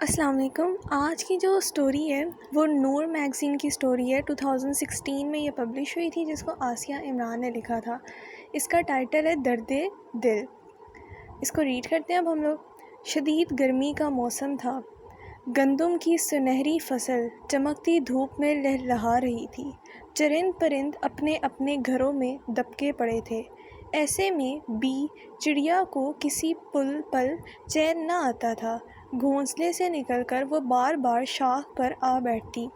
السلام علیکم۔ آج کی جو سٹوری ہے وہ نور میگزین کی سٹوری ہے۔ 2016 میں یہ پبلش ہوئی تھی، جس کو آسیہ عمران نے لکھا تھا۔ اس کا ٹائٹل ہے درد دل۔ اس کو ریڈ کرتے ہیں اب ہم لوگ۔ شدید گرمی کا موسم تھا۔ گندم کی سنہری فصل چمکتی دھوپ میں لہلہا رہی تھی۔ چرند پرند اپنے اپنے گھروں میں دبکے پڑے تھے۔ ایسے میں بھی چڑیا کو کسی پل چین نہ آتا تھا۔ گھونسلے سے نکل کر وہ بار بار شاخ پر آ بیٹھتی،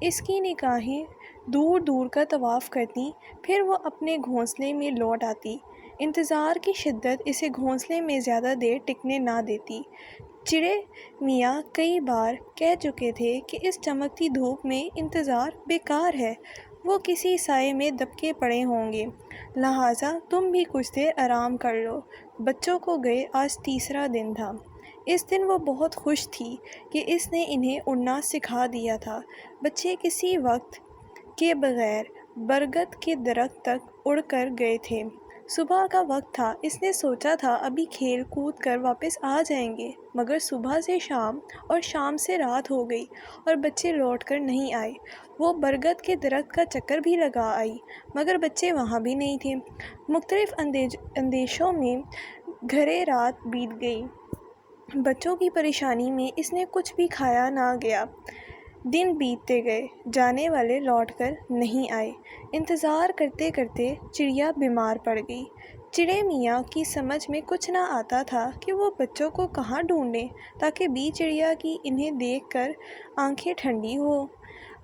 اس کی نگاہیں دور دور کا طواف کرتی، پھر وہ اپنے گھونسلے میں لوٹ آتی۔ انتظار کی شدت اسے گھونسلے میں زیادہ دیر ٹکنے نہ دیتی۔ چڑے میاں کئی بار کہہ چکے تھے کہ اس چمکتی دھوپ میں انتظار بیکار ہے، وہ کسی سائے میں دبکے پڑے ہوں گے، لہٰذا تم بھی کچھ دیر آرام کر لو۔ بچوں کو گئے آج تیسرا دن تھا۔ اس دن وہ بہت خوش تھی کہ اس نے انہیں اڑنا سکھا دیا تھا۔ بچے کسی وقت کے بغیر برگد کے درخت تک اڑ کر گئے تھے۔ صبح کا وقت تھا۔ اس نے سوچا تھا ابھی کھیل کود کر واپس آ جائیں گے، مگر صبح سے شام اور شام سے رات ہو گئی اور بچے لوٹ کر نہیں آئے۔ وہ برگد کے درخت کا چکر بھی لگا آئی، مگر بچے وہاں بھی نہیں تھے۔ مختلف اندیشوں میں گھرے رات بیت گئی۔ بچوں کی پریشانی میں اس نے کچھ بھی کھایا نہ گیا۔ دن بیتتے گئے، جانے والے لوٹ کر نہیں آئے۔ انتظار کرتے کرتے چڑیا بیمار پڑ گئی۔ چڑے میاں کی سمجھ میں کچھ نہ آتا تھا کہ وہ بچوں کو کہاں ڈھونڈیں تاکہ بی چڑیا کی انہیں دیکھ کر آنکھیں ٹھنڈی ہوں۔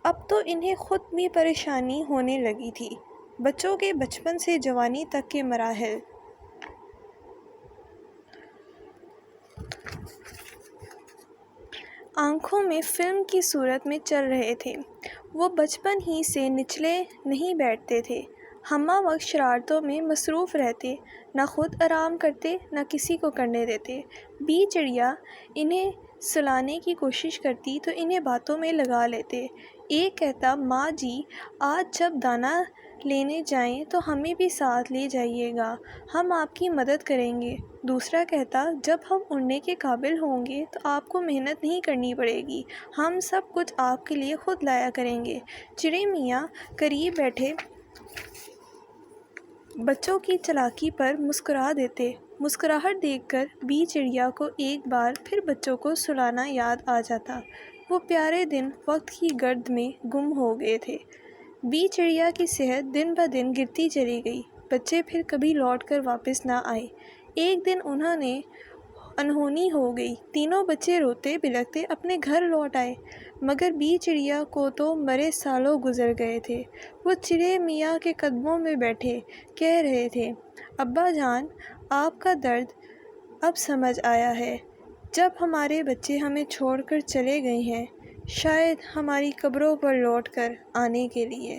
اب تو انہیں خود بھی پریشانی ہونے لگی تھی۔ بچوں کے بچپن سے جوانی تک کے مراحل آنکھوں میں فلم کی صورت میں چل رہے تھے۔ وہ بچپن ہی سے نچلے نہیں بیٹھتے تھے، ہمہ وقت شرارتوں میں مصروف رہتے، نہ خود آرام کرتے نہ کسی کو کرنے دیتے۔ بی چڑیا انہیں سلانے کی کوشش کرتی تو انہیں باتوں میں لگا لیتے۔ ایک کہتا، ماں جی آج جب دانہ لینے جائیں تو ہمیں بھی ساتھ لے جائیے گا، ہم آپ کی مدد کریں گے۔ دوسرا کہتا، جب ہم اڑنے کے قابل ہوں گے تو آپ کو محنت نہیں کرنی پڑے گی، ہم سب کچھ آپ کے لیے خود لایا کریں گے۔ چڑے میاں قریب بیٹھے بچوں کی چالاکی پر مسکرا دیتے۔ مسکراہٹ دیکھ کر بی چڑیا کو ایک بار پھر بچوں کو سلانا یاد آ جاتا۔ وہ پیارے دن وقت کی گرد میں گم ہو گئے تھے۔ بی چڑیا کی صحت دن بدن گرتی چلی گئی۔ بچے پھر کبھی لوٹ کر واپس نہ آئے۔ ایک دن انہونی ہو گئی۔ تینوں بچے روتے بلکتے اپنے گھر لوٹ آئے، مگر بی چڑیا کو تو مرے سالوں گزر گئے تھے۔ وہ چڑے میاں کے قدموں میں بیٹھے کہہ رہے تھے، ابا جان آپ کا درد اب سمجھ آیا ہے۔ جب ہمارے بچے ہمیں چھوڑ کر چلے گئے ہیں، شاید ہماری قبروں پر لوٹ کر آنے کے لیے۔